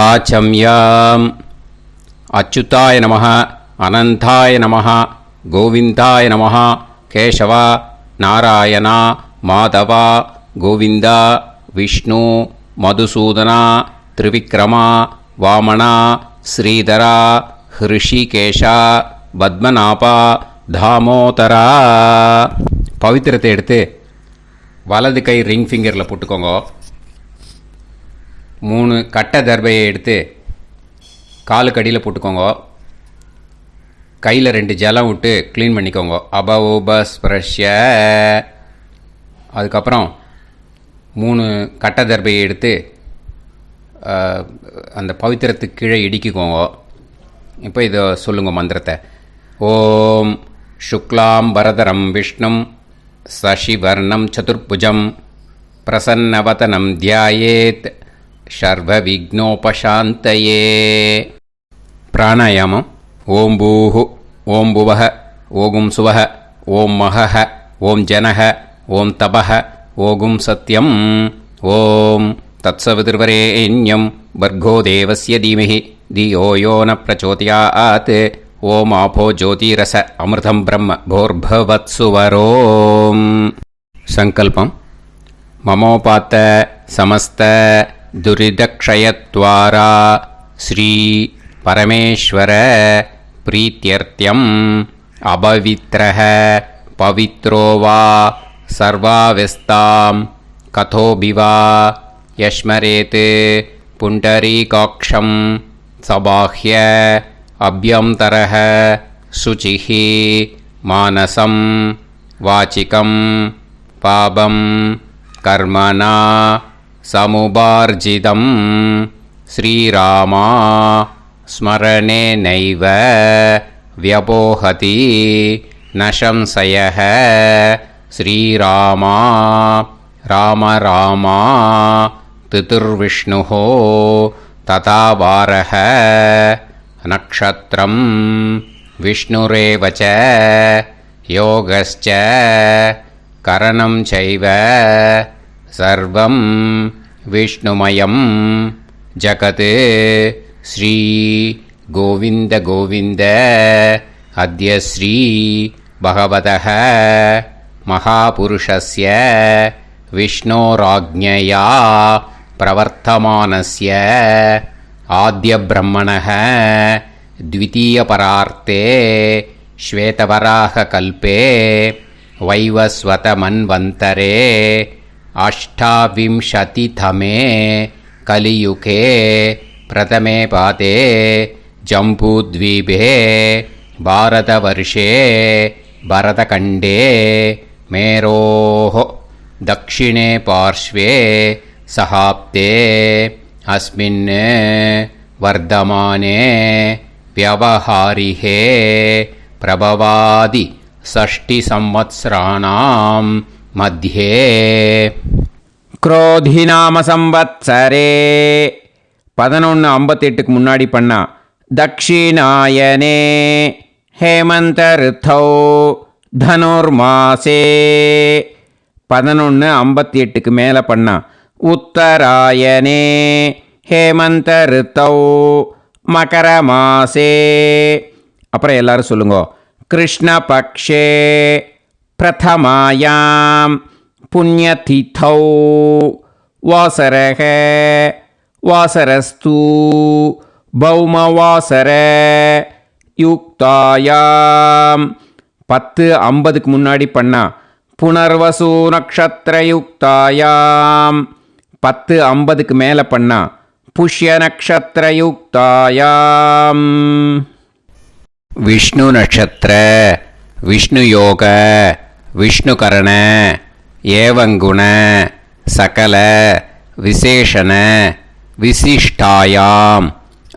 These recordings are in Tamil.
ஆச்சம்யாம். அச்சுதாய நமः, அனந்தாய நமः, கோவிந்தாய நமः, கேசவா, நாராயணா, மாதவா, கோவிந்தா, விஷ்ணு, மதுசூதனா, திரிவிக்ரமா, வாமனா, ஸ்ரீதரா, ஹிருஷிகேஷா, பத்மநாபா, தாமோதரா. பவித்திரத்தை எடுத்து வலது கை ரிங் ஃபிங்கரில் போட்டுக்கோங்க. 3 கட்டை தர்பையை எடுத்து காலுக்கடியில் போட்டுக்கோங்க. கையில் 2 ஜலம் விட்டு க்ளீன் பண்ணிக்கோங்க. அபவோபஸ்பிரஷ்ய. அதுக்கப்புறம் 3 கட்டை தர்பையை எடுத்து அந்த பவித்திரத்துக்கு கீழே இடிக்கிக்கோங்க. இப்போ இதை சொல்லுங்க மந்திரத்தை. ஓம் சுக்லாம் வரதரம் விஷ்ணும் சசிவர்ணம் சதுர்புஜம் பிரசன்னவதனம் தியாயேத் சர்வ விக்னோபசாந்தயே. பிராணாயாமம். ஓம் பூஹு, ஓம் புவஹ, ஓகும் சுவஹ, ஓம் மஹஹ, ஓம் ஜனஹ, ஓம் தபஹ, ஓகும் சத்யம். ஓம் தத்சவிதுர்வரேண்யம் வர்கோ தேவஸ்ய தீமஹி தியோ யோ ந பிரச்சோதயாத். ஓம் ஆபோ ஜோதிரச அமிர்தம் பிரம்ம போர்பவத்சுவரோம். சங்கல்பம். மமோபாத்த சமஸ்த துரிதக்ஷயத்வாரா ஸ்ரீ பரமேஸ்வர பிரீத்யர்த்தியம் அபவித்ரஹ பவித்ரோ வா சர்வாவஸ்தாம் கதோபிவா யஸ்மரேத் புண்டரீகாக்ஷம் சபாஹ்ய அப்யந்தரஹ சுசிஹ மானசம் வாசிகம் பாபம் கர்மணா சமுபார்ஜிதம் ஸ்ரீராமா ஸ்மரணேனைவ வ்யபோஹதி நசம்சயः. ஸ்ரீராமா ராம ராமா திதிர்விஷ்ணுः ததா வாரः நக்ஷத்ரம் விஷ்ணுரேவ ச யோகஸ்ச கரணம் சைவ சர்வம் விஷ்ணுமயம் ஜகத். ஸ்ரீ கோவிந்த கோவிந்த அத்ய ஸ்ரீ பகவதः மகாபுருஷஸ்ய விஷ்ணோராஜ்ஞயா பிரவர்த்தமானஸ்ய ஆத்ய பிரம்மணः த்விதீயபரார்த்தே ஸ்வேதவராக கல்பே வைவஸ்வத மன்வந்தரே அஷ்டாவிம்சதிதமே கலியுகே பிரதமே பாதே ஜம்பூத்வீபே பாரதவர்ஷே பரதகண்டே மேரோः தக்ஷிணே பார்ஷ்வே சஹாப்தே அஸ்மின் வர்தமானே வியவஹாரிஹே பிரபவாதி ஷஷ்டி சம்வத்சராணாம் மத்தியே குரோதிநாம சம்வத்சரே 1158க்கு முன்னாடி பண்ணா தக்ஷிணாயனே ஹேமந்த ரித்தௌ தனுர்மாசே. 1158க்கு மேலே பண்ணா உத்தராயணே ஹேமந்த ரித்தௌ மகரமாசே. அப்புறம் எல்லாரும் சொல்லுங்க. கிருஷ்ணபக்ஷே பிரதமாயாம் புண்ணியதிதௌ வாசரக வாசரஸ்து பௌமவாசர யுக்தாயாம். 10:50க்கு முன்னாடி பண்ணா புனர்வசு நக்ஷத்ரயுக்தாயாம். 10:50க்கு மேலே பண்ணா புஷ்ய நக்ஷத்ரயுக்தாயாம். விஷ்ணு நட்சத்திர விஷ்ணு யோக விஷ்ணுகரண ஏவங்குண சகல விசேஷண விசிஷ்டாயாம்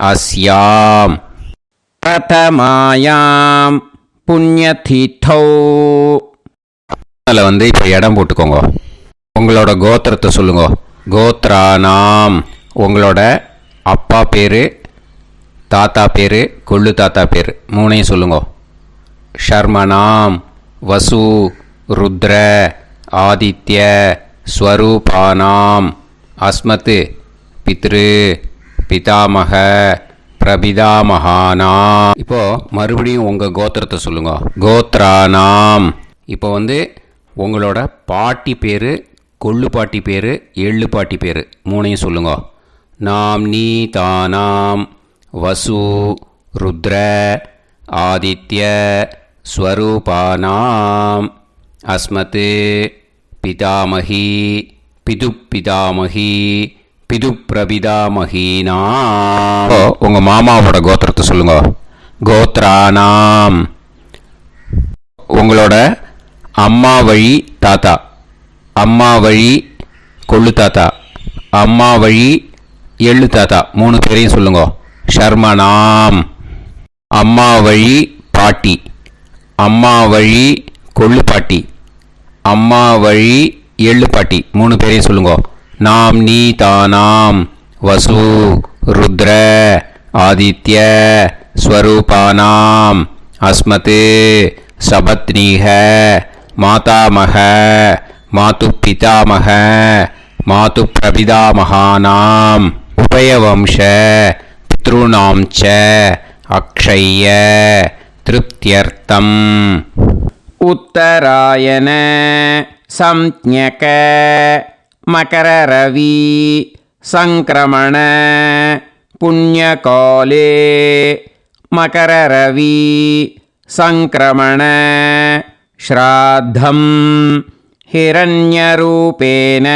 அஸ்யாம் பிரதமாயாம் புண்ணியதிதௌ. அதில் இப்போ இடம் போட்டுக்கோங்க. உங்களோட கோத்திரத்தை சொல்லுங்க. கோத்ரானாம். உங்களோட அப்பா பேர், தாத்தா பேர், கொள்ளு தாத்தா பேர் 3ஐயும் சொல்லுங்க. ஷர்மனாம் வசு ருத்ர ஆதித்ய ஸ்வரூபானாம் அஸ்மத் பித்ரு பிதாமக பிரபிதாமகானாம். இப்போ மறுபடியும் உங்கள் கோத்திரத்தை சொல்லுங்க. கோத்ரானாம். இப்போ உங்களோட பாட்டி பேர், கொள்ளு பாட்டி பேர், எள்ளு பாட்டி பேர் மூணையும் சொல்லுங்க. நாம் நீ தானாம் வசு ருத்ர ஆதித்ய ஸ்வரூபானாம் அஸ்மத் பிதாமகி பிதுப்பிதாமகி பிதுப்பிரபிதாமகீனாம். உங்கள் மாமாவோட கோத்திரத்தை சொல்லுங்க. கோத்ரானாம். உங்களோட அம்மா வழி தாத்தா, அம்மா வழி கொள்ளு தாத்தா, அம்மா வழி எள்ளு தாத்தா மூணு பேரையும் சொல்லுங்க. ஷர்மனாம். அம்மா வழி பாட்டி, அம்மா வழி கொள்ளு பாட்டி, அம்மா வழி எள்ளு பாட்டி மூணு பேரையும் சொல்லுங்க. நாம் நீ தானாம் வசு ருத்ர ஆதித்ய ஸ்வரூபானாம் அஸ்மத் சபத்னீஹ மாதாமக மாது பிதாமக மாது பிரபிதாமகானாம் உபயவம்ச பித்ருணாம் ச அக்ஷய்ய திருப்தியர்த்தம். உத்தராயண சம்ஞக மகரரவி சங்கிரமண புண்ணியகாலே மகரரவி சங்கிரமண ஸ்ராத்தம் ஹிரண்யரூபேன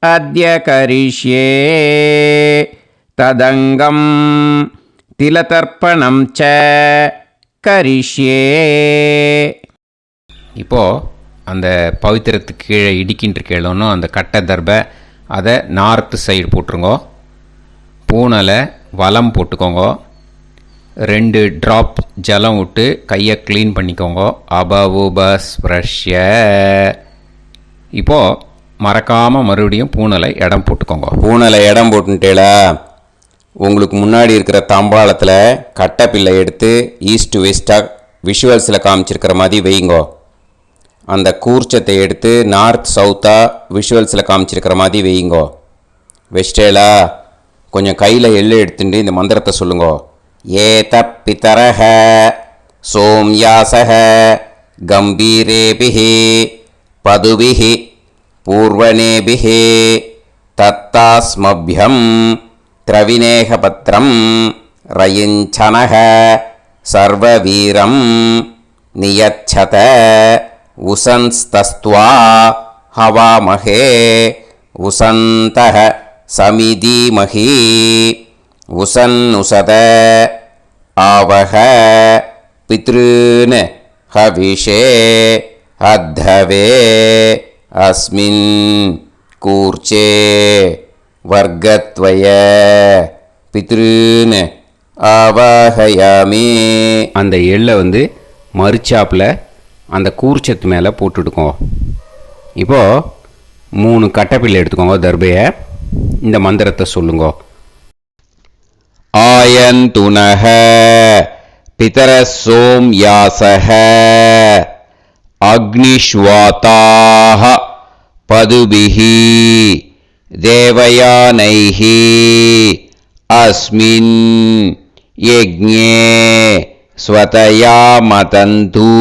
அத்ய கரிஷ்யே ததங்கம் திலதர்ப்பணம் ச கரிஷ்யே. இப்போது அந்த பவித்திரத்துக்கு கீழே இடிக்கின்ற கீழே அந்த கட்டை தர்பை அதை நார்த்து சைடு போட்டுருங்கோ. பூனலை வலம் போட்டுக்கோங்க. 2 ட்ராப் ஜலம் விட்டு கையை க்ளீன் பண்ணிக்கோங்க. அபவுபஸ்ப்ரஷ்ய. இப்போது மறக்காமல் மறுபடியும் பூனலை இடம் போட்டுக்கோங்க. பூனலை இடம் போட்டுட்டேளா, உங்களுக்கு முன்னாடி இருக்கிற தாம்பாளத்தில் கட்டை பிள்ளை எடுத்து ஈஸ்ட் டு வெஸ்டாக விஷுவல்ஸில் காமிச்சிருக்கிற மாதிரி வைங்கோ. அந்த கூர்ச்சத்தை எடுத்து நார்த் சவுத்தாக விஷுவல்ஸில் காமிச்சிருக்கிற மாதிரி வைங்கோ. வெஸ்டேலா கொஞ்சம் கையில் எள்ளு எடுத்துட்டு இந்த மந்திரத்தை சொல்லுங்கோ. ஏத பிதரஹ சோம்யாசஹ கம்பீரேபிஹி பதுபிஹி பூர்வணேபிஹி தத்தாஸ்மப்யம் திரவிநேகபத்ரம் ரயிஞ்சனஹ சர்வவீரம் நியச்சத உசன்ஸ்தஸ்த்வா ஹவாமஹே உசந்தஹ சமிதீமஹி உசன்னுசத ஆவஹ பித்ருன் ஹவிஷே அத்தவே அஸ்மின் கூர்ச்சே வர்க்கத்வய பித்ருன் ஆவாஹயாமி. அந்த எள்ளை மறுச்சாப்பில் அந்த கூர்ச்சத்து மேலே போட்டுடுக்கோங்க. இப்போது 3 கட்டைப்பிள்ளை எடுத்துக்கோங்க. தர்பையை இந்த மந்திரத்தை சொல்லுங்க. ஆயந்துனஹ பிதர சோம்யாசஹ அக்னிஷ்வாதாஹ பதுபிஹி தேவயானைஹி அஸ்மின் யஜ்ஞே ஸ்வதயா மதந்து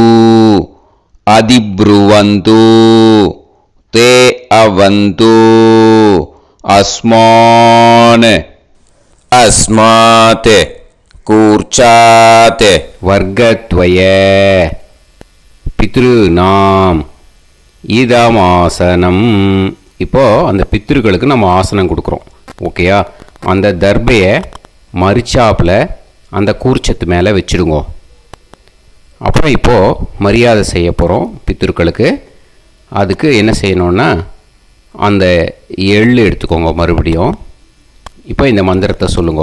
அதிப்ருவந்து தே அவது அஸ்மான் அஸ்மாத் கூர்ச்சாத் வர்க்கத்வய பித்ருநாம் இதமாசனம். இப்போது அந்த பித்ருக்களுக்கு நம்ம ஆசனம் கொடுக்குறோம். ஓகேயா? அந்த தர்பையை மரிச்சாப்பில் அந்த கூர்ச்சத்து மேலே வச்சுடுங்கோ. அப்புறம் இப்போது மரியாதை செய்ய போகிறோம் பித்ருக்களுக்கு. அதுக்கு என்ன செய்யணுன்னா அந்த எள்ளு எடுத்துக்கோங்க. மறுபடியும் இப்போ இந்த மந்திரத்தை சொல்லுங்க.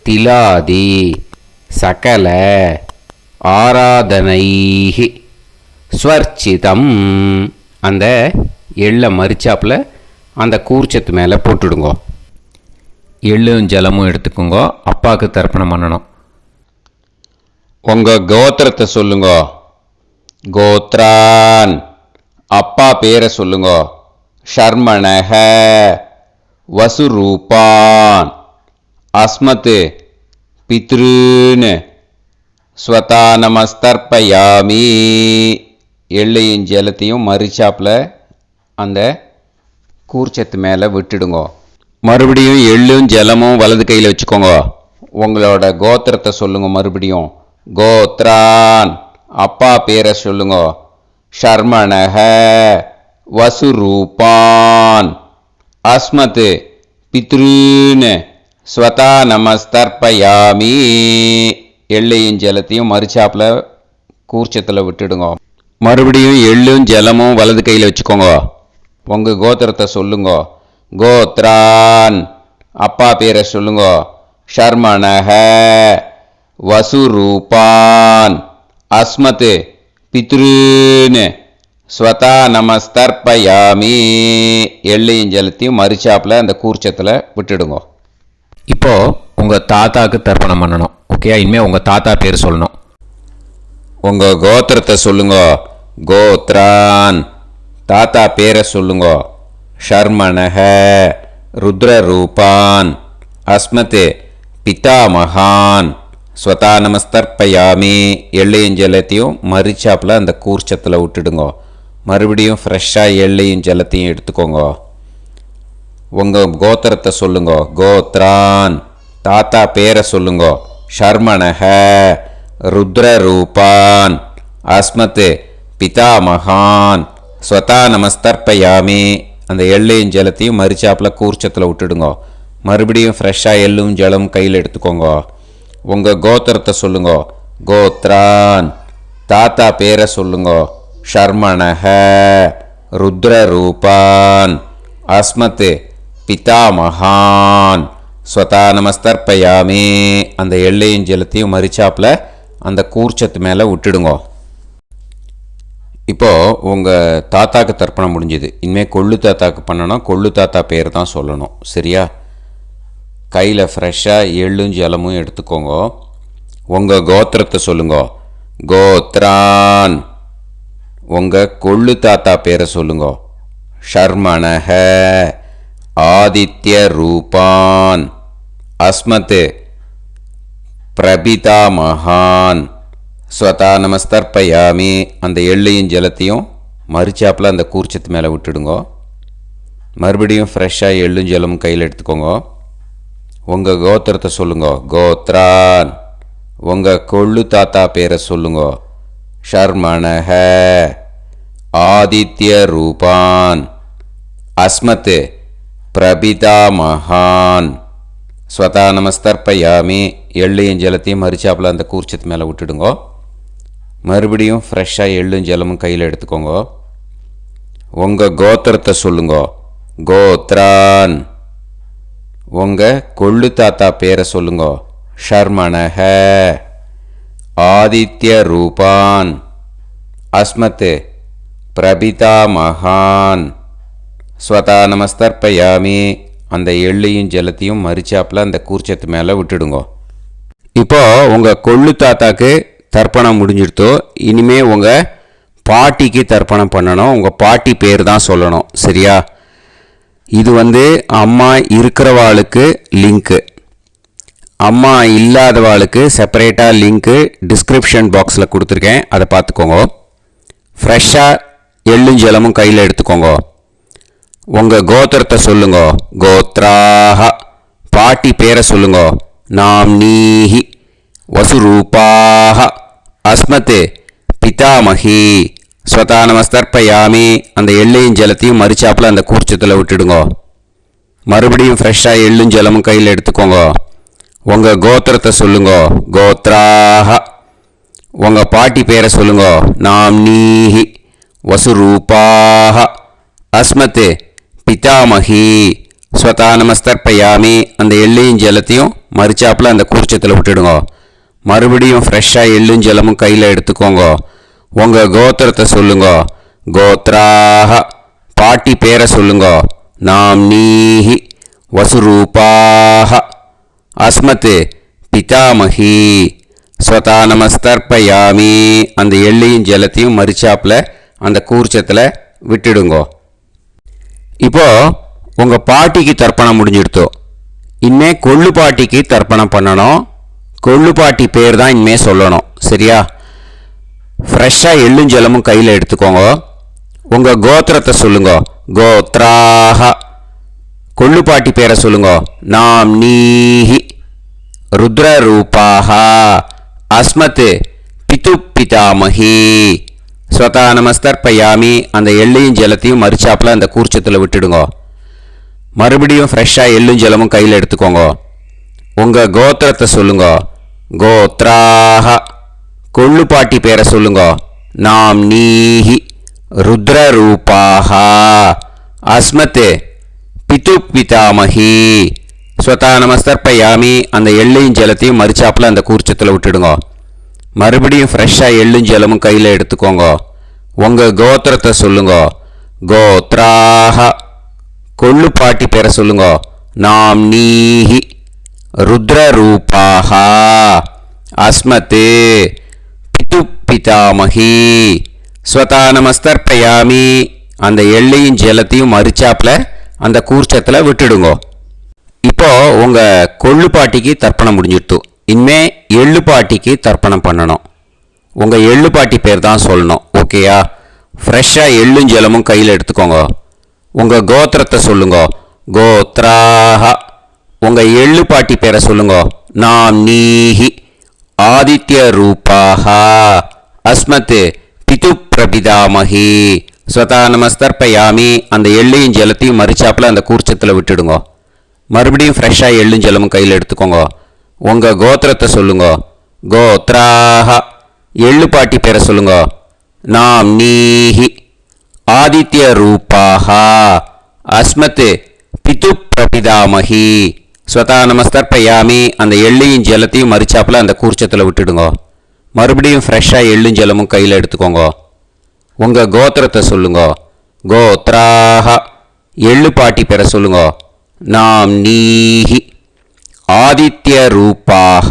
திலாதி சகல ஆராதனைஹி ஸ்வர்ச்சிதம். அந்த எள்ளை மரிச்சாப்பில் அந்த கூர்ச்சத்து மேலே போட்டுடுங்க. எள்ளும் ஜலமும் எடுத்துக்கோங்க. அப்பாவுக்கு தர்ப்பணம் பண்ணணும். உங்கள் கோத்திரத்தை சொல்லுங்க. கோத்ரான். அப்பா பேரை சொல்லுங்க. ஷர்மணஹ வசுரூபான் அஸ்மத் பித்ருன்னு ஸ்வதா நமஸ்தர்ப்பயாமி. எள்ளையும் ஜலத்தையும் மறிச்சாப்பில் அந்த கூர்ச்சத்து மேலே விட்டுடுங்கோ. மறுபடியும் எள்ளும் ஜலமும் வலது கையில் வச்சுக்கோங்க. உங்களோட கோத்திரத்தை சொல்லுங்க. மறுபடியும் கோத்ரான், அப்பா பேரை சொல்லுங்க. ஷர்மணஹ வசுரூபான் அஸ்மத் பித்ருன்னு ஸ்வதா நமஸ்தர்ப்பயாமி. எள்ளையும் ஜலத்தையும் மறிச்சாப்பில் கூர்ச்சத்தில் விட்டுடுங்க. மறுபடியும் எள்ளும் ஜலமும் வலது கையில் வச்சுக்கோங்க. உங்கள் கோத்திரத்தை சொல்லுங்க. கோத்ரான், அப்பா பேரை சொல்லுங்க. ஷர்மணஹ வசுரூபான் அஸ்மத் பித்ருன்னு ஸ்வதா நமஸ்தர்ப்பயாமி. எள்ளையும் ஜலத்தையும் மறிச்சாப்பில் அந்த கூர்ச்சத்தில் விட்டுடுங்க. இப்போது உங்கள் தாத்தாவுக்கு தர்ப்பணம் பண்ணணும். ஓகே, இனிமேல் உங்கள் தாத்தா பேர் சொல்லணும். உங்கள் கோத்திரத்தை சொல்லுங்க. கோத்ரான், தாத்தா பேரை சொல்லுங்க. ஷர்மணஹ ருத்ரரூபான் அஸ்மத் பிதாமகான் ஸ்வதா நமஸ்தர்ப்பயாமி. எள்ளையும் ஜலத்தையும் மறிச்சாப்பில் அந்த கூர்ச்சத்தில் விட்டுடுங்க. மறுபடியும் ஃப்ரெஷ்ஷாக எள்ளையும் ஜலத்தையும் எடுத்துக்கோங்க. உங்கள் கோத்திரத்தை சொல்லுங்க. கோத்ரான், தாத்தா பேரை சொல்லுங்க. ஷர்மணஹ ருத்ரரூபான் அஸ்மத் பிதாமகான் ஸ்வதா நமஸ்தர்ப்பயாமி. அந்த எள்ளையும் ஜலத்தையும் மறிச்சாப்பில் கூர்ச்சத்தில் விட்டுடுங்க. மறுபடியும் ஃப்ரெஷ்ஷாக எள்ளும் ஜலம் கையில் எடுத்துக்கோங்க. உங்கள் கோத்திரத்தை சொல்லுங்க. கோத்ரான், தாத்தா பேரை சொல்லுங்க. ஷர்மணஹ ருத்ரரூபான் அஸ்மத் பிதாமகான் ஸ்வதா நமஸ்தர்ப்பயாமி. அந்த எள்ளையும் ஜலத்தையும் மறிச்சாப்பில் அந்த கூர்ச்சத்து மேலே விட்டுடுங்க. இப்போது உங்கள் தாத்தாக்கு தர்ப்பணம் முடிஞ்சுது. இனிமேல் கொள்ளு தாத்தாக்கு பண்ணணும். கொள்ளு தாத்தா பேர் தான் சொல்லணும். சரியா? கையில் ஃப்ரெஷ்ஷாக எள்ளும் ஜலமும் எடுத்துக்கோங்க. உங்கள் கோத்திரத்தை சொல்லுங்க. கோத்ரான், உங்கள் கொள்ளு தாத்தா பேரை சொல்லுங்க. ஷர்மணஹ ஆதித்ய ரூபான் அஸ்மத் பிரபிதாமகான் ஸ்வதா நமஸ்தர்ப்பயாமி. அந்த எள்ளையும் ஜலத்தையும் மறிச்சாப்பில் அந்த கூர்ச்சத்து மேலே விட்டுடுங்க. மறுபடியும் ஃப்ரெஷ்ஷாக எள்ளும் ஜலமும் கையில் எடுத்துக்கோங்க. உங்கள் கோத்திரத்தை சொல்லுங்க. கோத்ரான், உங்கள் கொள்ளு தாத்தா பேரை சொல்லுங்க. ஷர்மணஹ ஆதித்ய ரூபான் அஸ்மத் பிரபிதாமகான் ஸ்வதா நமஸ்தர்ப்பயாமி. எள்ளையும் ஜலத்தையும் மறிச்சாப்பில் அந்த கூர்ச்சத்து மேலே விட்டுடுங்க. மறுபடியும் ஃப்ரெஷ்ஷாக எள்ளும் ஜலமும் கையில் எடுத்துக்கோங்க. உங்கள் கோத்திரத்தை சொல்லுங்க. கோத்ரான், உங்கள் கொள்ளு தாத்தா பேரை சொல்லுங்க. ஷர்மணஹ ஆதித்ய ரூபான் அஸ்மத் பிரபிதாமகான் ஸ்வதா நமஸ்தர்ப்பயாமி. அந்த எள்ளையும் ஜலத்தையும் மறிச்சாப்பில் அந்த கூர்ச்சத்து மேலே விட்டுடுங்க. இப்போது உங்கள் கொள்ளு தாத்தாக்கு தர்ப்பணம் முடிஞ்சிடுத்தோ. இனிமே உங்கள் பாட்டிக்கு தர்ப்பணம் பண்ணணும். உங்கள் பாட்டி பேர் தான் சொல்லணும். சரியா? இது அம்மா இருக்கிறவாளுக்கு லிங்க்கு, அம்மா இல்லாதவாளுக்கு செப்பரேட்டாக லிங்க்கு டிஸ்கிரிப்ஷன் பாக்ஸில் கொடுத்துருக்கேன். அதை பார்த்துக்கோங்க. ஃப்ரெஷ்ஷாக எள்ளும் ஜலமும் கையில் எடுத்துக்கோங்க. உங்கள் கோத்திரத்தை சொல்லுங்க. கோத்ராஹ, பாட்டி பேரை சொல்லுங்க. நாம்னீஹி வசுரூபாஹ அஸ்மத் பிதாமகி ஸ்வதா நமஸ்தர்ப்பயாமி. அந்த எள்ளையும் ஜலத்தையும் மறிச்சாப்பில் அந்த கூர்ச்சத்தில் விட்டுடுங்க. மறுபடியும் ஃப்ரெஷ்ஷாக எள்ளும் ஜலமும் கையில் எடுத்துக்கோங்க. உங்கள் கோத்திரத்தை சொல்லுங்க. கோத்ராஹ, உங்கள் பாட்டி பேரை சொல்லுங்க. நாம்னீஹி வசுரூபாஹ அஸ்மத் பிதாமகி ஸ்வதா நமஸ்தர்ப்பயாமி. அந்த எள்ளையும் ஜலத்தையும் மறிச்சாப்பில் அந்த கூர்ச்சத்தில் விட்டுடுங்க. மறுபடியும் ஃப்ரெஷ்ஷாக எள்ளும் ஜலமும் கையில் எடுத்துக்கோங்க. உங்கள் கோத்திரத்தை சொல்லுங்க. கோத்ராஹ, பாட்டி பேரை சொல்லுங்க. நாம்னீஹி வசுரூபாஹ அஸ்மத் பிதாமகி ஸ்வதா நமஸ்தர்ப்பயாமி. அந்த எள்ளையும் ஜலத்தையும் மறிச்சாப்பில் அந்த கூர்ச்சத்தில் விட்டுடுங்க. இப்போது உங்கள் பாட்டிக்கு தர்ப்பணம் முடிஞ்சிடுத்தோ. இனிமே கொள்ளுப்பாட்டிக்கு தர்ப்பணம் பண்ணணும். கொள்ளுப்பாட்டி பேர் தான் இனிமே சொல்லணும். சரியா? ஃப்ரெஷ்ஷாக எள்ளும் ஜலமும் கையில் எடுத்துக்கோங்க. உங்கள் கோத்திரத்தை சொல்லுங்க. கோத்ராஹ. கொள்ளுப்பாட்டி பேரை சொல்லுங்க. நாம் நீஹி ருத்ரரூபாஹ அஸ்மத் பிது பிதாமஹி ஸ்வதா நமஸ்தர்ப்பயாமி. அந்த எள்ளையும் ஜலத்தையும் மறிச்சாப்பில் அந்த கூர்ச்சத்தில் விட்டுடுங்க. மறுபடியும் ஃப்ரெஷ்ஷாக எள்ளும் ஜலமும் கையில் எடுத்துக்கோங்க. உங்கள் கோத்திரத்தை சொல்லுங்க. கோத்ராஹ. கொள்ளுப்பாட்டி பேரை சொல்லுங்க. நாம் நீஹி ருத்ரரூபாஹ அஸ்மத் பிது பிதாமஹி ஸ்வதா நமஸ்தர்ப்பயாமி. அந்த எள்ளையும் ஜலத்தையும் மறிச்சாப்பில் அந்த கூர்ச்சத்தில் விட்டுடுங்க. மறுபடியும் ஃப்ரெஷ்ஷாக எள்ளும் ஜலமும் கையில் எடுத்துக்கோங்க. உங்கள் கோத்திரத்தை சொல்லுங்க. கோத்ராஹ. கொள்ளுப்பாட்டி பேரை சொல்லுங்க. நாம் நீஹி ருத்ரரூபாஹ அஸ்மத் பிது பிதாமஹி ஸ்வதா நமஸ்தர்ப்பயாமி. அந்த எள்ளையும் ஜலத்தையும் மறிச்சாப்பில் அந்த கூர்ச்சத்தில் விட்டுடுங்க. இப்போ உங்கள் கொள்ளுப்பாட்டிக்கு தர்ப்பணம் முடிஞ்சிடுத்து. இனிமே எள்ளுப்பாட்டிக்கு தர்ப்பணம் பண்ணணும். உங்கள் எள்ளுப்பாட்டி பேர் தான் சொல்லணும். ஓகேயா? ஃப்ரெஷ்ஷாக எள்ளும் ஜலமும் கையில் எடுத்துக்கோங்க. உங்கள் கோத்திரத்தை சொல்லுங்க. கோத்ராஹ. உங்கள் எள்ளுப்பாட்டி பேரை சொல்லுங்க. நாம் நீஹி ஆதித்ய ரூபாஹ அஸ்மத் பிது பிரபிதாமஹி ஸ்வதா நமஸ்தர்ப்பயாமி. அந்த எள்ளையும் ஜலத்தையும் மறிச்சாப்பில் அந்த கூர்ச்சத்தில் விட்டுடுங்க. மறுபடியும் ஃப்ரெஷ்ஷாக எள்ளும் ஜலமும் கையில் எடுத்துக்கோங்க. உங்கள் கோத்திரத்தை சொல்லுங்க. கோத்ராஹ. எள்ளுப்பாட்டி பேரை சொல்லுங்க. நாம் நீஹி ஆதித்ய ரூபாஹ அஸ்மத் பிது பிரபிதாமஹி ஸ்வதா நமஸ்தர்ப்பயாமி. அந்த எள்ளையும் ஜலத்தையும் மறிச்சாப்பில் அந்த கூர்ச்சத்தில் விட்டுடுங்க. மறுபடியும் ஃப்ரெஷ்ஷாக எள்ளும் ஜலமும் கையில் எடுத்துக்கோங்க. உங்கள் கோத்திரத்தை சொல்லுங்க. கோத்ராஹ. எள்ளுப்பாட்டி பேரை சொல்லுங்க. நாம் நீஹி ஆதித்ய ரூபாஹ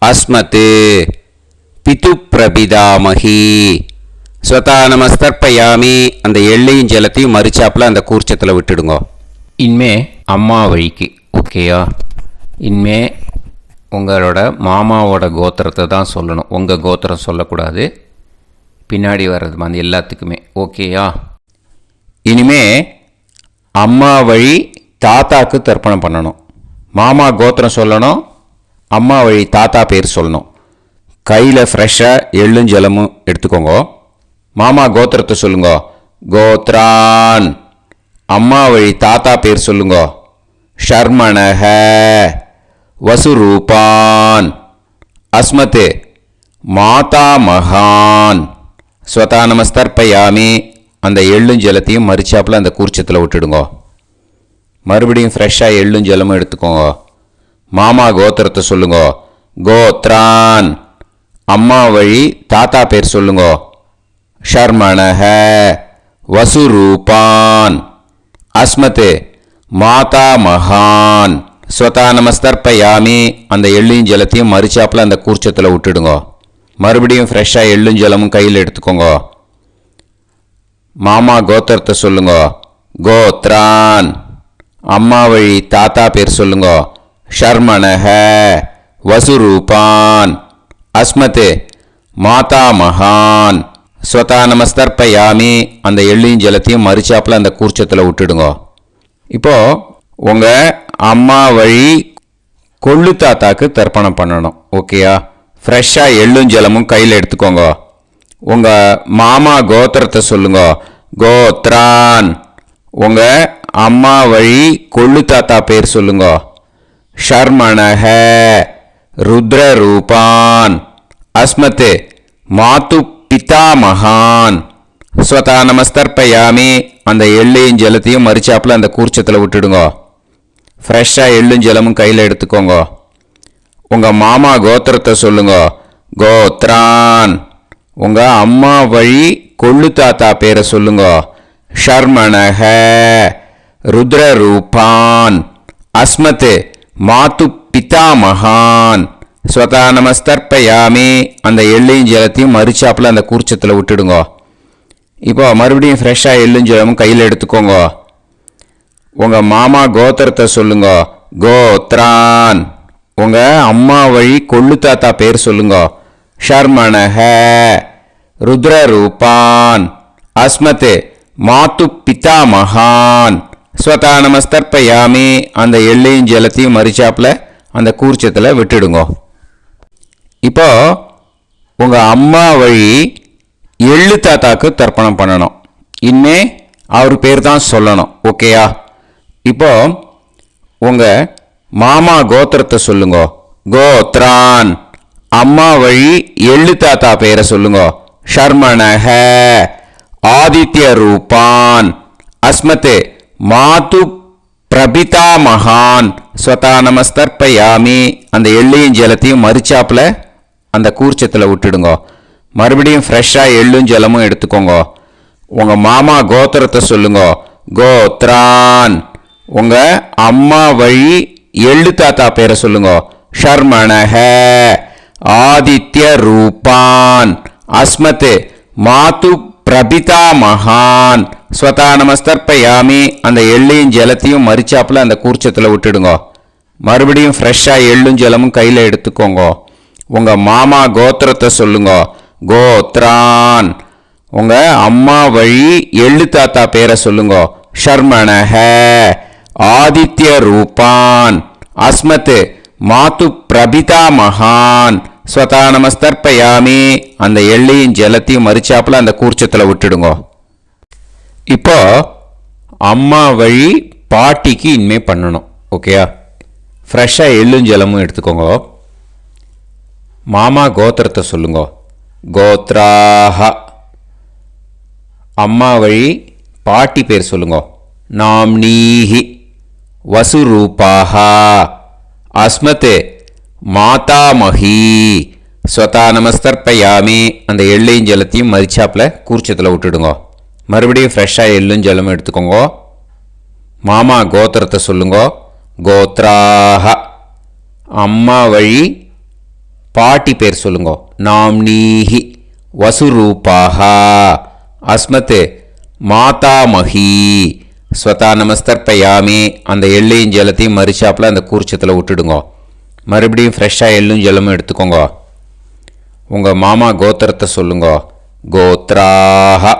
அஸ்மத் பிது பிரபிதாமஹி ஸ்வதா நமஸ்தர்ப்பயாமி. அந்த எள்ளையும் ஜலத்தையும் மறிச்சாப்பில் அந்த கூர்ச்சத்தில் விட்டுடுங்க. இனிமே அம்மா வழிக்கு. ஓகேயா? இனிமே உங்களோட மாமாவோட கோத்திரத்தை தான் சொல்லணும். உங்கள் கோத்திரம் சொல்லக்கூடாது. பின்னாடி வர்றது வந்து எல்லாத்துக்குமே. ஓகேயா? இனிமே அம்மா வழி தாத்தாக்கு தர்ப்பணம் பண்ணணும். மாமா கோத்திரம் சொல்லணும். அம்மா வழி தாத்தா பேர் சொல்லணும். கையில் ஃப்ரெஷ்ஷாக எள்ளும் ஜலமும் எடுத்துக்கோங்க. மாமா கோத்திரத்தை சொல்லுங்க. கோத்ரான். அம்மா வழி தாத்தா பேர் சொல்லுங்க. ஷர்மணஹ வசுரூபான் அஸ்மத் மாதா மகான் ஸ்வதா நமஸ்தர்ப்பயாமி. அந்த எள்ளும் ஜலத்தையும் மறிச்சாப்பில் அந்த கூர்ச்சத்தில் விட்டுடுங்க. மறுபடியும் ஃப்ரெஷ்ஷாக எள்ளும் ஜலமும் எடுத்துக்கோங்க. மாமா கோத்திரத்தை சொல்லுங்க. கோத்ரான். அம்மா வழி தாத்தா பேர் சொல்லுங்க. ஷர்மணஹ வசுரூபான் அஸ்மத் மாதா மகான் ஸ்வதா நமஸ்தர்ப்பயாமி. அந்த எள்ளையும் ஜலத்தையும் மறிச்சாப்பில் அந்த கூர்ச்சத்தில் விட்டுடுங்க. மறுபடியும் ஃப்ரெஷ்ஷாக எள்ளும் ஜலமும் கையில் எடுத்துக்கோங்க. மாமா கோத்திரத்தை சொல்லுங்க. கோத்ரான். அம்மா வழி தாத்தா பேர் சொல்லுங்க. ஷர்மணஹ வசுரூபான் அஸ்மத் மாதா மகான் ஸ்வதா நமஸ்தர்ப்பயாமி. அந்த எள்ளையும் ஜலத்தையும் மறிச்சாப்பில் அந்த கூர்ச்சத்தில் விட்டுடுங்க. இப்போது உங்கள் அம்மா வழி கொள்ளு தாத்தாக்கு தர்ப்பணம் பண்ணணும். ஓகேயா? ஃப்ரெஷ்ஷாக எள்ளும் ஜலமும் கையில் எடுத்துக்கோங்க. உங்கள் மாமா கோத்திரத்தை சொல்லுங்க. கோத்ரான். உங்கள் அம்மா வழி கொள்ளு தாத்தா பேர் சொல்லுங்க. ஷர்மணஹ ருத்ரரூபான் அஸ்மத் மாது பிதாமகான் ஸ்வதா நமஸ்தர்ப்பயாமி. அந்த எள்ளையும் ஜலத்தையும் மறிச்சாப்பில் அந்த கூர்ச்சத்தில் விட்டுடுங்க. ஃப்ரெஷ்ஷாக எள்ளும் ஜலமும் கையில் எடுத்துக்கோங்க. உங்கள் மாமா கோத்திரத்தை சொல்லுங்க. கோத்ரான். உங்கள் அம்மா வழி கொள்ளு தாத்தா பேரை சொல்லுங்க. ஷர்மணஹ ருத்ரரூபான் அஸ்மத் மாது பிதாமகான் ஸ்வதா நமஸ்தர்ப்பயாமி. அந்த எள்ளையும் ஜலத்தையும் மறிச்சாப்பில் அந்த கூர்ச்சத்தில் விட்டுடுங்க. இப்போ மறுபடியும் ஃப்ரெஷ்ஷாக எள்ளும் ஜலமும் கையில் எடுத்துக்கோங்க. உங்கள் மாமா கோத்திரத்தை சொல்லுங்க. கோத்ரான். உங்கள் அம்மா வழி கொள்ளு தாத்தா பேர் சொல்லுங்க. ஷர்மணஹ. ருத்ரரூபான். அஸ்மத் மாத்து பிதா மகான். ஸ்வதா நமஸ்தர்ப்பயாமி. அந்த எள்ளையும் ஜலத்தையும் மறிச்சாப்பில் அந்த கூர்ச்சத்தில் விட்டுடுங்க. இப்போ உங்கள் அம்மா வழி எள்ளு தாத்தாக்கு தர்ப்பணம் பண்ணணும். இனிமே அவர் பேர் தான் சொல்லணும். ஓகேயா? இப்போ உங்கள் மாமா கோத்திரத்தை சொல்லுங்க. கோத்ரான். அம்மா வழி எள்ளு தாத்தா பேரை சொல்லுங்க. ஷர்மணஹ. ஆதித்ய ரூபான். அஸ்மத் மாது பிரபிதா மகான். ஸ்வதா நமஸ்தர்ப்பயாமி. அந்த எள்ளையும் ஜலத்தையும் மறிச்சாப்பில் அந்த கூர்ச்சத்தில் விட்டுடுங்க. மறுபடியும் ஃப்ரெஷ்ஷாக எள்ளும் ஜலமும் எடுத்துக்கோங்க. உங்கள் மாமா கோத்திரத்தை சொல்லுங்க. கோத்ரான். உங்கள் அம்மா வழி எள்ளு தாத்தா பேரை சொல்லுங்க. ஷர்மணஹ. ஆதித்ய ரூபான். அஸ்மத் மாது பிரபிதா மகான். ஸ்வதா நமஸ்தர்ப்பயாமி. அந்த எள்ளையும் ஜலத்தையும் மறிச்சாப்பில் அந்த கூர்ச்சத்தில் விட்டுடுங்க. மறுபடியும் ஃப்ரெஷ்ஷாக எள்ளும் ஜலமும் கையில் எடுத்துக்கோங்க. உங்கள் மாமா கோத்திரத்தை சொல்லுங்க. கோத்ரான். உங்கள் அம்மா வழி எள்ளு தாத்தா பேரை சொல்லுங்க. ஷர்மணஹ. ஆதித்ய ரூபான். அஸ்மத் மாது பிரபிதா மகான். ஸ்வதா நமஸ்தர்ப்பயாமி. அந்த எள்ளையும் ஜலத்தையும் மறிச்சாப்பில் அந்த கூர்ச்சத்தில் விட்டுடுங்க. இப்போ அம்மா வழி பாட்டிக்கு இனிமே பண்ணணும். ஓகேயா? ஃப்ரெஷ்ஷாக எள்ளும் ஜலமும் எடுத்துக்கோங்க. மாமா கோத்திரத்தை சொல்லுங்க. கோத்ராஹ. அம்மா வழி பாட்டி பேர் சொல்லுங்க. நாம்னீஹி. வசுரூபாஹ. அஸ்மத் மாதாமஹி. ஸ்வதா நமஸ்தர்ப்பயாமி. அந்த எள்ளையும் ஜலத்தையும் மறிச்சாப்பில் கூர்ச்சத்தில் விட்டுடுங்க. மறுபடியும் ஃப்ரெஷ்ஷாக எள்ளும் ஜலமும் எடுத்துக்கோங்க. மாமா கோத்திரத்தை சொல்லுங்க. கோத்ராஹ. அம்மா வழி பாட்டி பேர் சொல்லுங்க. நாம்னீஹி. வசுரூபாஹ. அஸ்மத் மாதாமஹி. ஸ்வதா நமஸ்தர்ப்பயாமி. அந்த எள்ளையும் ஜலத்தையும் மறிச்சாப்பில் அந்த கூர்ச்சத்தில் விட்டுடுங்க. மறுபடியும் ஃப்ரெஷ்ஷாக எள்ளும் ஜலமும் எடுத்துக்கோங்க. உங்கள் மாமா கோத்திரத்தை சொல்லுங்க. கோத்ராஹ.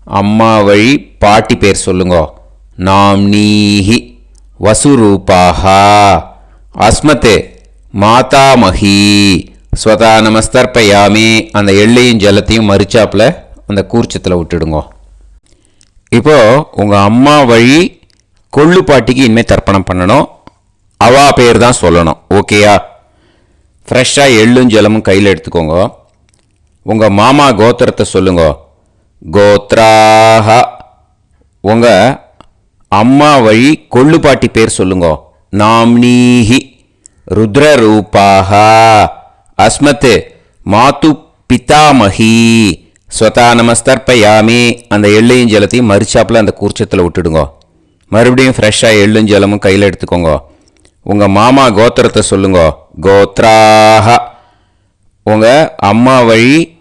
அம்மா வழி பாட்டி பேர் சொல்லுங்க. நாம்னீஹி. வசுரூபாஹ. அஸ்மத் மாதாமஹி. ஸ்வதா நமஸ்தர்ப்பயாமி. அந்த எள்ளையும் ஜலத்தையும் மறிச்சாப்பில் அந்த கூர்ச்சத்தில் விட்டுடுங்க. இப்போ உங்கள் அம்மா வழி கொள்ளு பாட்டிக்கு இனிமேல் தர்ப்பணம் பண்ணணும். அவா பேர் தான் சொல்லணும். ஓகேயா? ஃப்ரெஷ்ஷாக எள்ளும் ஜலமும் கையில் எடுத்துக்கோங்க. உங்கள் மாமா கோத்திரத்தை சொல்லுங்க. கோத்ராஹ. உங்கள் அம்மா வழி கொள்ளு பாட்டி பேர் சொல்லுங்க. நாம்னீஹி. ருத்ரரூபாஹ. அஸ்மத் மாது பிதாமஹி. ஸ்வதா நமஸ்தர்ப்பயாமி. அந்த எள்ளையும் ஜலத்தையும் மறிச்சாப்பில் அந்த கூர்ச்சத்தில் விட்டுடுங்க. மறுபடியும் ஃப்ரெஷ்ஷாக எள்ளும் ஜலமும் கையில் எடுத்துக்கோங்க. உங்கள் மாமா கோத்திரத்தை சொல்லுங்க. கோத்ராஹ. உங்கள் அம்மா வழி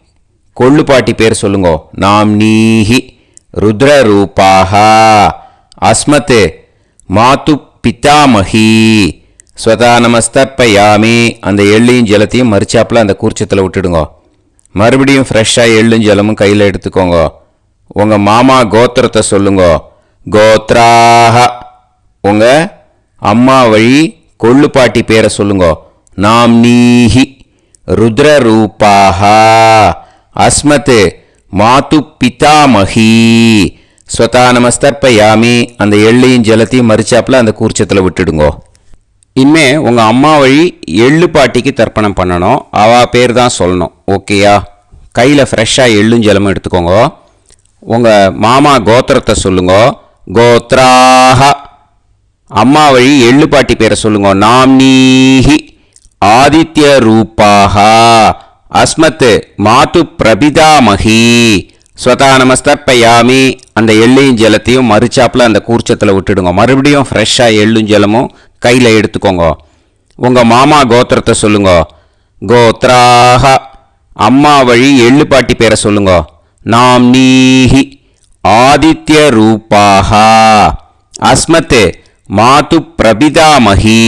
கொள்ளு பாட்டி பேர் சொல்லுங்க. நாம்னீஹி. ருத்ரரூபாஹ. அஸ்மத் மாது பிதாமஹி. ஸ்வதா நமஸ்தர்ப்பயாமி. அந்த எள்ளையும் ஜலத்தையும் மறிச்சாப்பில் அந்த கூர்ச்சத்தில் விட்டுடுங்க. மறுபடியும் ஃப்ரெஷ்ஷாக எள்ளும் ஜலமும் கையில் எடுத்துக்கோங்க. உங்கள் மாமா கோத்திரத்தை சொல்லுங்க. கோத்ராஹ. உங்கள் அம்மா வழி கொள்ளு பாட்டி பேரை சொல்லுங்க. நாம்னீஹி. ருத்ரரூபாஹ. அஸ்மத் மாது பிதாமஹி. ஸ்வதா நமஸ்தர்ப்பயாமி. அந்த எள்ளையும் ஜலத்தையும் மறிச்சாப்பில் அந்த கூர்ச்சத்தில் விட்டுடுங்க. இனிமே உங்கள் அம்மா வழி எள்ளு பாட்டிக்கு தர்ப்பணம் பண்ணணும். அவள் பேர் தான் சொல்லணும். ஓகேயா? கையில் ஃப்ரெஷ்ஷாக எள்ளும் ஜலமும் எடுத்துக்கோங்க. உங்கள் மாமா கோத்திரத்தை சொல்லுங்க. கோத்ராஹ. அம்மா வழி எள்ளு பாட்டி பேரை சொல்லுங்க. நாம்னீஹி. ஆதித்ய ரூபாஹ. அஸ்மத் மாது பிரபிதாமஹி. ஸ்வதா நமஸ்தர்ப்பயாமி. அந்த எள்ளையும் ஜலத்தையும் மறிச்சாப்பில் அந்த கூர்ச்சத்தில் விட்டுடுங்க. மறுபடியும் ஃப்ரெஷ்ஷாக எள்ளும் ஜலமும் கையில் எடுத்துக்கோங்க. உங்கள் மாமா கோத்திரத்தை சொல்லுங்க. கோத்ராஹ. அம்மா வழி எள்ளு பாட்டி பேரை சொல்லுங்க. நாம்னீஹி. ஆதித்ய ரூபாஹ. அஸ்மத் மாது பிரபிதாமகி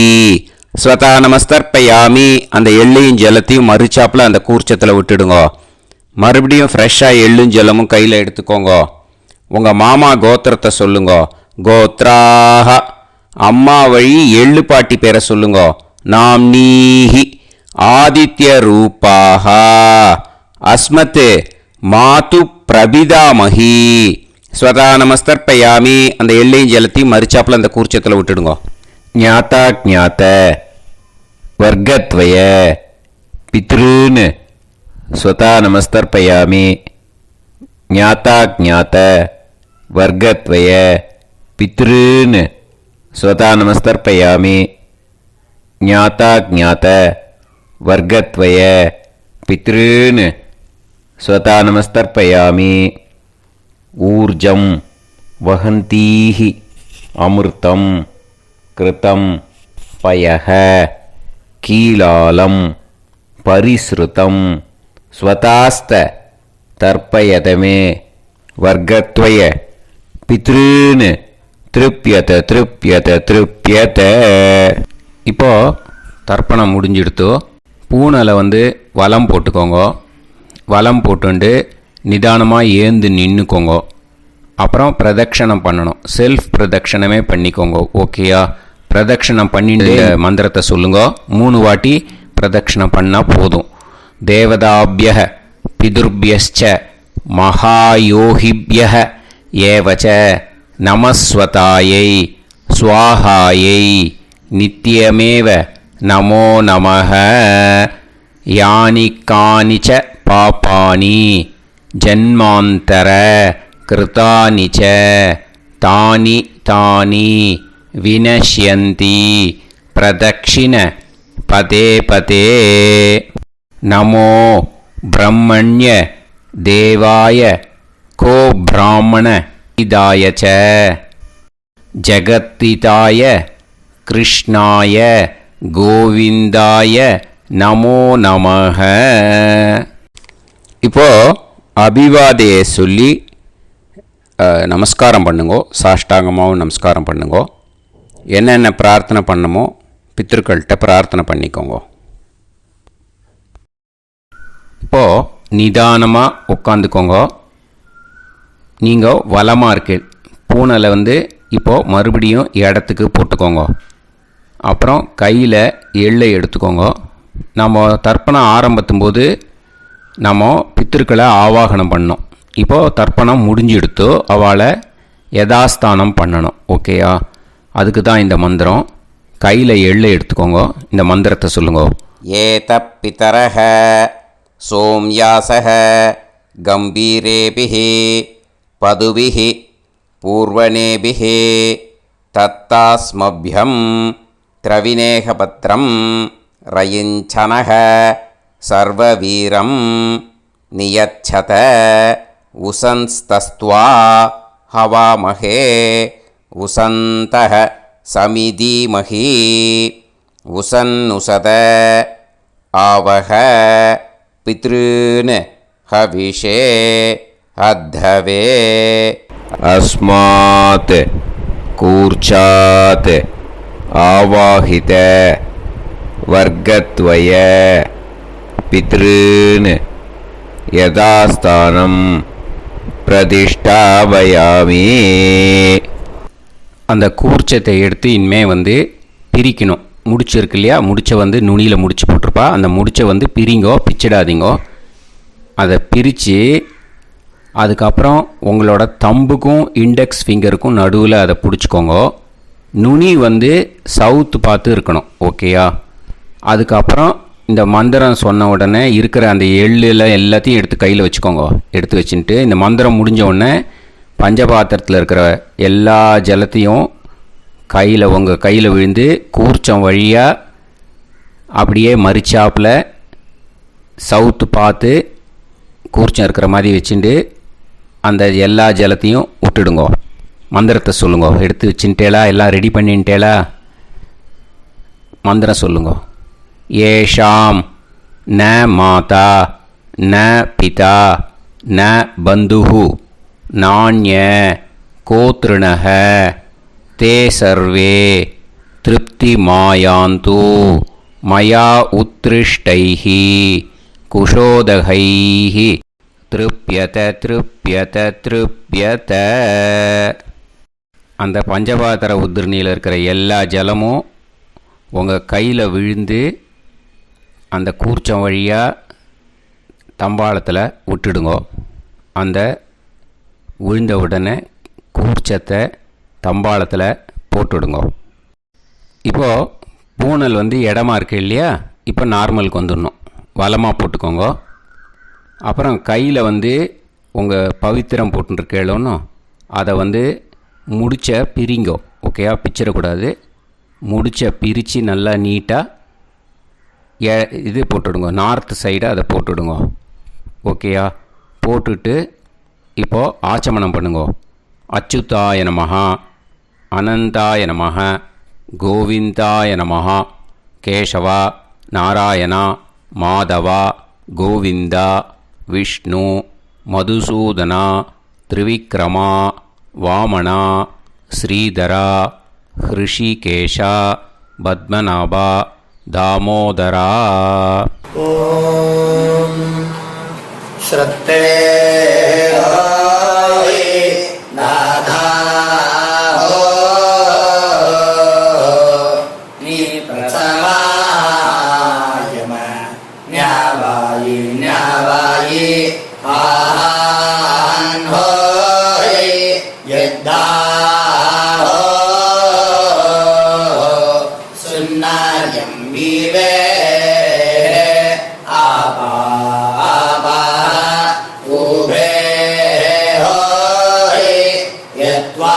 ஸ்வதா நமஸ்தர்ப்பயாமி. அந்த எள்ளையும் ஜலத்தையும் மறுச்சாப்பில் அந்த கூர்ச்சத்தில் விட்டுடுங்கோ. மறுபடியும் ஃப்ரெஷ்ஷாக எள்ளும் ஜலமும் கையில் எடுத்துக்கோங்க. உங்கள் மாமா கோத்திரத்தை சொல்லுங்கோ. கோத்ராக அம்மா வழி எள்ளு பாட்டி பேரை சொல்லுங்கோ. நாம் நீஹி ஆதித்ய ரூபாக அஸ்மத் மாது பிரபிதாமகி ஸ்வதா நமஸ்தர்ப்பயாமி. அந்த எள்ளையும் ஜலத்தையும் மறுச்சாப்பில் அந்த கூர்ச்சத்தில் விட்டுடுங்கோ. ஞாத்தா ஜாத்த வர்க்கத்வய பித்ருன் ஸ்வதா நமஸ்தர்ப்பயாமி. ஞாத்தா ஜாத்த வர்க்கத்வய பித்ருன் ஸ்வதா நமஸ்தர்ப்பயாமி. ஞாத்தா ஜாத்த வர்க்கத்வய பித்ருன் ஸ்வதா நமஸ்தர்ப்பயாமி. ஊர்ஜம் வஹந்தீஹி அமிர்தம் கிருதம் பயஹ கீலாலம் பரிஸ்ருதம் ஸ்வதாஸ்த தர்ப்பயதமே வர்க்கத்வய பித்ருன் திருப்யத திருப்யத திருப்யத. இப்போ தர்ப்பணம் முடிஞ்சிடுத்தோ. பூனலை வலம் போட்டுக்கோங்க. வலம் போட்டுண்டு நிதானமாக ஏந்து நின்றுக்கோங்க. அப்புறம் பிரதட்சணம் பண்ணணும். செல்ஃப் பிரதட்சணமே பண்ணிக்கோங்க. ஓகேயா? பிரதட்சணம் பண்ணிட்டு மந்திரத்தை சொல்லுங்க. 3 வாட்டி பிரதட்சணம் பண்ணால் போதும். தேவதாபிய பிதுர்பியச்ச மகாயோகிபிய ஏவச்ச நமஸ்வதாயை ஸ்வாஹாயை நித்யமேவ நமோ நமஹ. யானி கானிச்ச பாபானி ஜன்மாந்தர கிருதானி ச தானி தானி வினஷ்யந்தி பிரதக்ஷிண பதே பதே. நமோ பிரம்மண்ய தேவாய கோ பிராமண இதாய ச ஜகத்திதாய கிருஷ்ணாய கோவிந்தாய நமோ நமஹ. இப்போ அபிவாதையை சொல்லி நமஸ்காரம் பண்ணுங்கோ. சாஷ்டாங்கமாகவும் நமஸ்காரம் பண்ணுங்கோ. என்னென்ன பிரார்த்தனை பண்ணமோ பித்திருக்கள்கிட்ட பிரார்த்தனை பண்ணிக்கோங்க. இப்போது நிதானமாக உட்காந்துக்கோங்க. நீங்கள் வலமாக இருக்கு பூனலை இப்போது மறுபடியும் இடத்துக்கு போட்டுக்கோங்க. அப்புறம் கையில் எள்ளை எடுத்துக்கோங்க. நம்ம தர்ப்பணம் ஆரம்பித்தும் போது நம்ம பித்திருக்களை ஆவாகனம் பண்ணோம். இப்போது தர்ப்பணம் முடிஞ்செடுத்தோ அவளை யதாஸ்தானம் பண்ணணும். ஓகேயா? அதுக்கு தான் இந்த மந்திரம். கையில் எள்ளை எடுத்துக்கோங்க. இந்த மந்திரத்தை சொல்லுங்க. ஏத பிதரஹ சோம்யாசஹ கம்பீரேபிஹி பதுபிஹி பூர்வணேபிஹி தத்தாஸ்மப்யம் திரவிநேகபத்ரம் ரயிஞ்சனஹ சர்வவீரம் நியச்சத உசன்ஸ்தஸ்த்வா ஹவாமஹே உசந்தஹ சமிதீமஹி உசன்னுசத ஆவஹ பித்ருன் ஹவிஷே அத்தவே. அஸ்மாத் கூர்ச்சாத் ஆவாஹித வர்க்கத்வய பித்ருன் யதாஸ்தானம் பிரதிஷ்டாபயாமி. அந்த கூர்ச்சத்தை எடுத்து இனிமே பிரிக்கணும். முடிச்சு இருக்கு இல்லையா? முடிச்சை நுனியில் முடிச்சு போட்டிருப்பா. அந்த முடிச்சை பிரிங்கோ, பிச்சிடாதீங்கோ. அதை பிரித்து அதுக்கப்புறம் உங்களோட தம்புக்கும் இண்டெக்ஸ் ஃபிங்கருக்கும் நடுவில் அதை பிடிச்சிக்கோங்க. நுனி சவுத்து பார்த்து இருக்கணும். ஓகேயா? அதுக்கப்புறம் இந்த மந்திரம் சொன்ன உடனே இருக்கிற அந்த எள்ளில் எல்லாத்தையும் எடுத்து கையில் வச்சுக்கோங்க. எடுத்து வச்சுட்டு இந்த மந்திரம் முடிஞ்ச உடனே பஞ்சபாத்திரத்தில் இருக்கிற எல்லா ஜலத்தையும் உங்கள் கையில் விழுந்து கூர்ச்சம் வழியாக அப்படியே மறிச்சாப்பில் சவுத்து பார்த்து கூர்ச்சம் இருக்கிற மாதிரி வச்சுட்டு அந்த எல்லா ஜலத்தையும் விட்டுடுங்க. மந்திரத்தை சொல்லுங்க. எடுத்து வச்சுட்டேலா? எல்லாம் ரெடி பண்ணிட்டேலா? மந்திரம் சொல்லுங்க. ஏஷாம் ந மாதா ந பிதா ந பந்துஹு நாண்ய கோத்ருணஹ தே சர்வே திருப்திமாயாந்து மயா உத்ருஷ்டைஹி குஷோதகைஹி திருப்யத திருப்யத திருப்யத. அந்த பஞ்சபாத்திர உதிர்ணியில் இருக்கிற எல்லா ஜலமும் உங்கள் கையில் விழுந்து அந்த கூர்ச்சம் வழியாக தம்பாளத்தில் விட்டுடுங்க. அந்த விழுந்த உடனே கூர்ச்சத்தை தம்பாளத்தில் போட்டுவிடுங்க. இப்போது பூனல் இடமா இருக்கு இல்லையா, இப்போ நார்மலுக்கு வந்துடணும். வலமாக போட்டுக்கோங்க. அப்புறம் கையில் உங்கள் பவித்திரம் போட்டுருக்கேளோன்னு அதை முடிச்ச பிரிங்கோ. ஓகேயா, பிச்சிடக்கூடாது. முடிச்ச பிரித்து நல்லா நீட்டாக இது போட்டுவிடுங்க. நார்த் சைடை அதை போட்டுவிடுங்க. ஓகேயா, போட்டுட்டு இப்போது ஆச்சமனம் பண்ணுங்க. அச்சுதாய நமஹ, அனந்தாய நமஹ, கோவிந்தாய நமஹ, கேசவா, நாராயணா, மாதவா, கோவிந்தா, விஷ்ணு, மதுசூதனா, திரிவிக்ரமா, வாமனா, ஸ்ரீதரா, ஹிருஷிகேஷா, பத்மநாபா, தாமோதரா. ஓம் ஸ்ரத்தே நாதா நீ பிரசமாயம ஞாவாயி ஞாவாயி ஆஹான் ஹோய் யத்தா சுன்னாயம் வீவே ஆபா ஆபா உபே ஹோய் யத்வா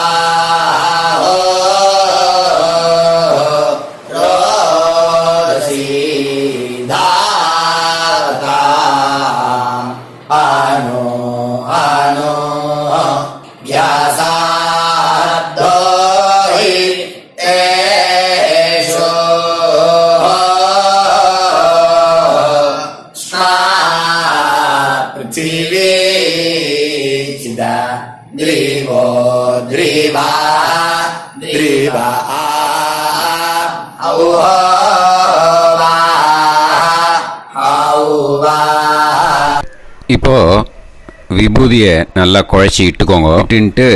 ரோதசி தாதா ஆனோ ஆனோ வியாசார்த்தோஹி தேஷோ ஸ்னா பிருத்திவி சிதா த்ரிவோ த்ரிவா த்ரிவா ஔவா ஔவா. இப்போது விபூதியை நல்லா குழச்சி இட்டுக்கோங்க. இட்டுன்ட்டு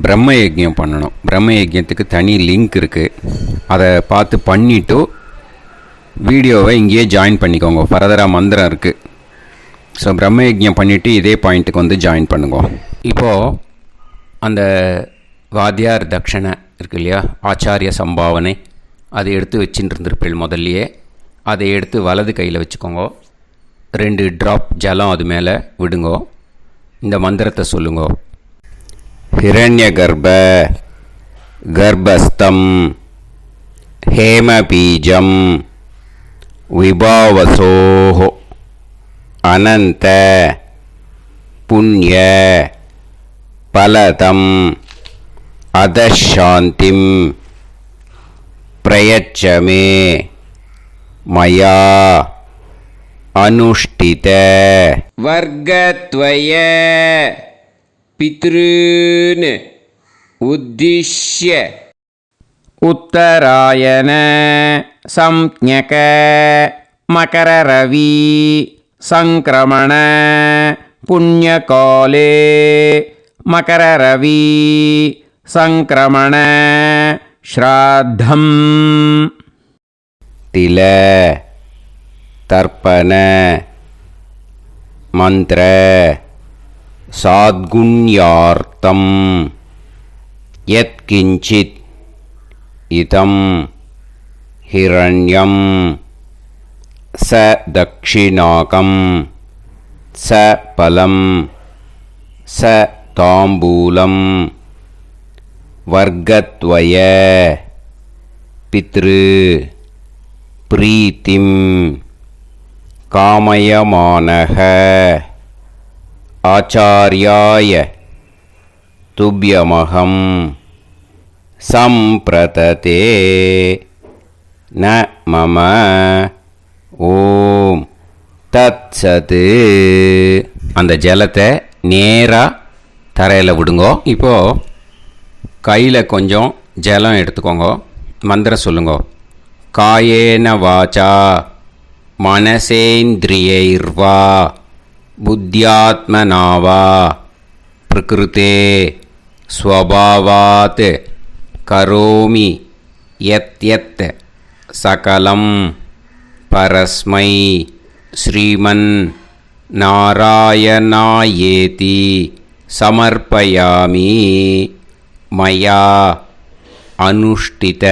பிரம்ம யஜ்யம் பண்ணணும். பிரம்ம யஜ்யத்துக்கு தனி லிங்க் இருக்குது. அதை பார்த்து பண்ணிவிட்டு வீடியோவை இங்கேயே ஜாயின் பண்ணிக்கோங்க. ஃபர்தராக மந்திரம் இருக்குது. ஸோ பிரம்ம யஜ்யம் பண்ணிவிட்டு இதே பாயிண்ட்டுக்கு ஜாயின் பண்ணுங்க. இப்போது அந்த வாத்தியார் தட்சணை இருக்கு இல்லையா, ஆச்சாரிய சம்பாவனை, அதை எடுத்து வச்சுட்டு இருந்திருப்பேள் முதல்லையே. அதை எடுத்து வலது கையில் வச்சுக்கோங்க. 2 ட்ராப் ஜலம் அது மேலே விடுங்கோ. இந்த மந்திரத்தை சொல்லுங்கோ. ஹிரண்ய கர்ப்ப கர்ப்பஸ்தம் ஹேமபீஜம் விபாவசோஹோ அனந்த புண்ணிய பலதம் அதசாந்திம் பிரயச்சமே மயா அனுஷ்டித வர்க்கத்வய பித்ருன் உத்திஷ்ய உத்தராயண சம்ஞக மகரரவி சங்கிரமண புண்ணியகாலே மகரரவி சங்கிரமண ஸ்ராத்தம் தில தர்ப்பண மந்திர சாத்குண்யார்த்தம் யத்கிஞ்சித் இதம் ஹிரண்யம் ச தக்ஷிணாகம் ச பலம் ச தாம்பூலம் வர்க்கத்வய பித்ரு பிரீத்திம் காமயமானஹ ஆச்சார்யாய துப்யமகம் சம்பிரததே ந மம ஓம் தத்சது. அந்த ஜலத்தை நேராக தரையில் விடுங்கோ. இப்போது கையில் கொஞ்சம் ஜலம் எடுத்துக்கோங்க. மந்திரம் சொல்லுங்க. காயேன வாச்சா மனசேந்திரியைர்வா புத்தியாத்மனாவா பிரகிருதே ஸ்வபாவாத் கரோமி யத் யத் சகலம் பரஸ்மை ஸ்ரீமன் நாராயணாயேதி சமர்ப்பயாமி மயா அனுஷ்டித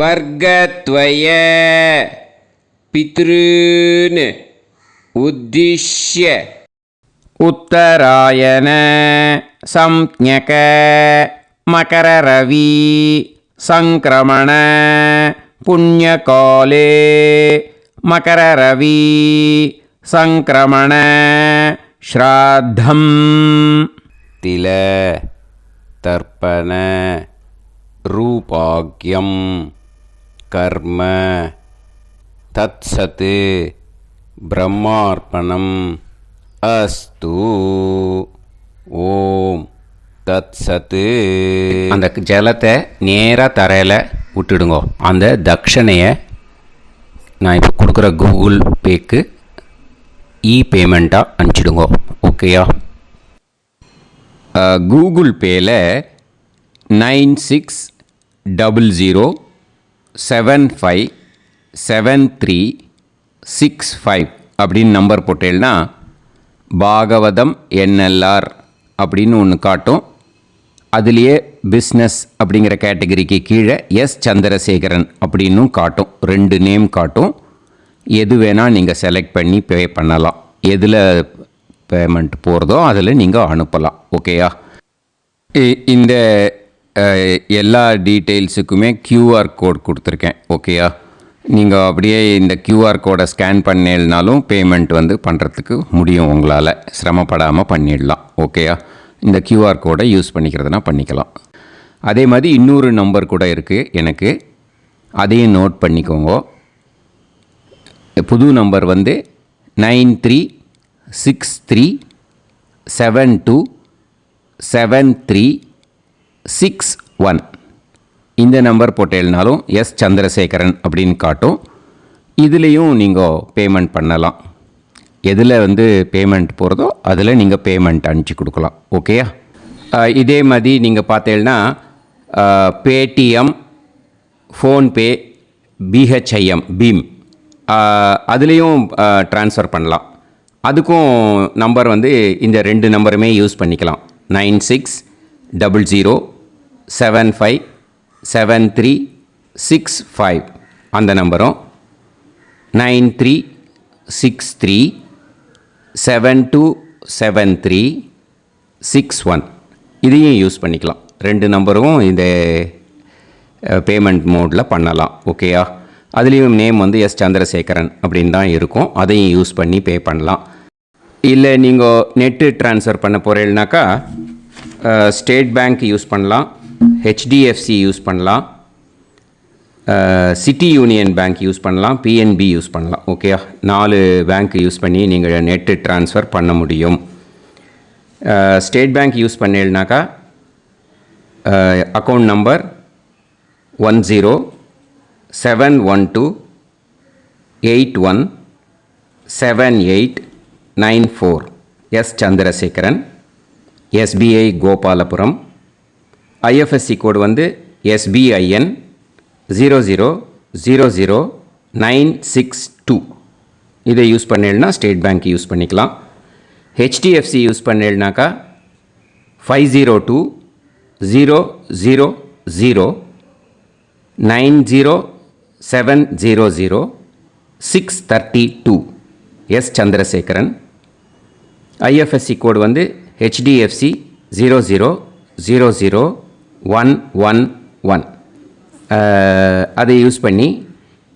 வர்க்கத்வய பித்ருன் உத்திஷ்ய உத்தராயண சம்ஞக மகரரவி சங்கிரமண புண்ணியகாலே மகரரவி சங்கிரமண ஸ்ராத்தம் தில தர்ப்பண ரூபாக்யம் கர்ம தத்சத் பிரம்மார்ப்பணம் அஸ்து. ஓம் தத்சத். அந்த ஜலத்தை நேராக தரையில் விட்டுடுங்க. அந்த தட்சணையை நான் இப்போ கொடுக்குற கூகுள் பேக்கு பேமெண்ட்டாக அனுப்பிச்சிடுங்க. ஓகேயா? கூகுள் பேயில் 9600757365 அப்படின்னு நம்பர் போட்டேன்னா பாகவதம் NLR அப்படின்னு ஒன்று காட்டும். அதுலேயே பிஸ்னஸ் அப்படிங்கிற கேட்டகரிக்கு கீழே எஸ் சந்திரசேகரன் அப்படின்னும் காட்டும். 2 நேம் காட்டும். எது வேணால் நீங்கள் செலக்ட் பண்ணி பே பண்ணலாம். எதில் பேமெண்ட் போகிறதோ அதில் நீங்கள் அனுப்பலாம். ஓகேயா? இந்த எல்லா டீட்டெயில்ஸுக்குமே QR கோட் கொடுத்துருக்கேன். ஓகேயா? நீங்கள் அப்படியே இந்த QR கோடை ஸ்கேன் பண்ணேனாலும் பேமெண்ட் பண்ணுறதுக்கு முடியும். உங்களால் சிரமப்படாமல் பண்ணிடலாம். ஓகேயா? இந்த QR கோடை யூஸ் பண்ணிக்கிறதுனா பண்ணிக்கலாம். அதே மாதிரி இன்னொரு நம்பர் கூட இருக்குது எனக்கு. அதையும் நோட் பண்ணிக்கோங்க. புது நம்பர் 9363727361. இந்த நம்பர் போட்டேனாலும் எஸ் சந்திரசேகரன் அப்படின்னு காட்டும். இதுலேயும் நீங்கள் பேமெண்ட் பண்ணலாம். எதில் பேமெண்ட் போகிறதோ அதில் நீங்கள் பேமெண்ட் அனுப்பிச்சி கொடுக்கலாம். ஓகேயா? இதே மாதிரி நீங்கள் பார்த்தேன்னா பேடிஎம், ஃபோன்பே, பிஹெச்ஐஎம், பீம் அதுலேயும் ட்ரான்ஸ்ஃபர் பண்ணலாம். அதுக்கும் நம்பர் இந்த 2 நம்பருமே யூஸ் பண்ணிக்கலாம். 9600757365 அந்த நம்பரும் 9363727361 இதையும் யூஸ் பண்ணிக்கலாம். 2 நம்பரும் இந்த பேமெண்ட் மோடில் பண்ணலாம். ஓகேயா? அதுலேயும் நேம் எஸ் சந்திரசேகரன் அப்படின்னு தான் இருக்கும். அதையும் யூஸ் பண்ணி பே பண்ணலாம். இல்லை நீங்கள் நெட்டு ட்ரான்ஸ்ஃபர் பண்ண போகிறீங்கனாக்கா ஸ்டேட் பேங்க் யூஸ் பண்ணலாம், HDFC யூஸ் பண்ணலாம், சிட்டி யூனியன் பேங்க் யூஸ் பண்ணலாம், PNB யூஸ் பண்ணலாம். ஓகேயா? 4 பேங்க் யூஸ் பண்ணி நீங்கள் நெட்டு ட்ரான்ஸ்ஃபர் பண்ண முடியும். ஸ்டேட் பேங்க் யூஸ் பண்ணீங்கனாக்கா account number 1071281789 S Chandrasekaran, SBI Gopalapuram. IFSC code SBIN 0000962. இதை யூஸ் பண்ணீங்கன்னா ஸ்டேட் பேங்க் யூஸ் பண்ணிக்கலாம். HDFC யூஸ் பண்ணீங்கனாக்கா 5020090700 S Chandrasekaran. IFSC code HDFC 0000111. அதை யூஸ் பண்ணி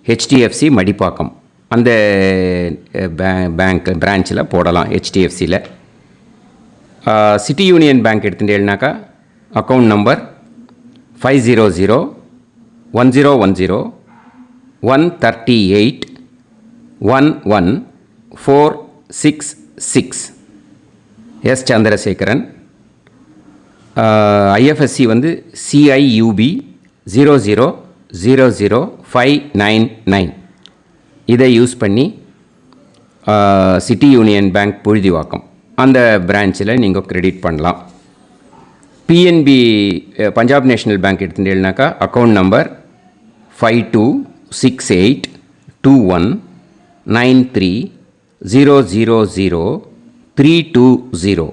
HDFC மடிப்பாக்கம் அந்த பேங்க் பிரான்ச்சில் போடலாம். HDFCயில் சிட்டி யூனியன் பேங்க் எடுத்துட்டேன்னாக்கா account number 500101038114666 S Chandrasekaran. IFSC வந்து CIUB 0000599. இதை யூஸ் பண்ணி சிட்டி யூனியன் பேங்க் புழுதிவாக்கம் அந்த பிரான்ச்சில் நீங்கள் கிரெடிட் பண்ணலாம். PNB பஞ்சாப் நேஷ்னல் பேங்க் எடுத்துட்டீங்கன்னாக்கா account number 52682193000320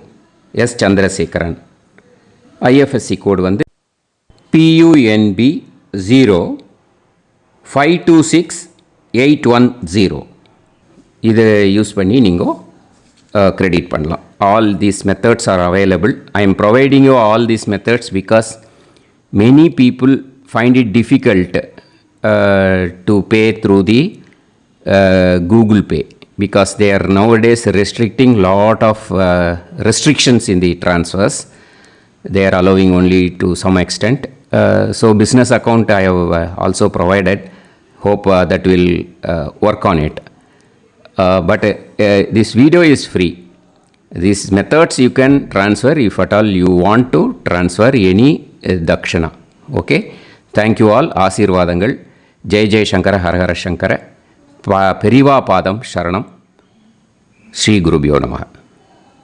S Chandrasekaran. IFSC code வந்து PUNB 0526810. இதை யூஸ் பண்ணி நீங்கள் credit பண்ணலாம். All these methods are available. I am providing you all these methods because many people find it difficult to pay through the Google Pay because they are nowadays restricting lot of restrictions in the transfers. They are allowing only to some extent. So business account I have also provided. Hope that will work on it. But this video is free. These methods you can transfer if at all you want to transfer any dakshana. Okay. Thank you all. ஆசீர்வாதங்கள். ஜெய் ஜெய் சங்கர ஹரஹர சங்கர. பெரிவா பாதம் சரணம். ஸ்ரீ குருபியோ நமஹ.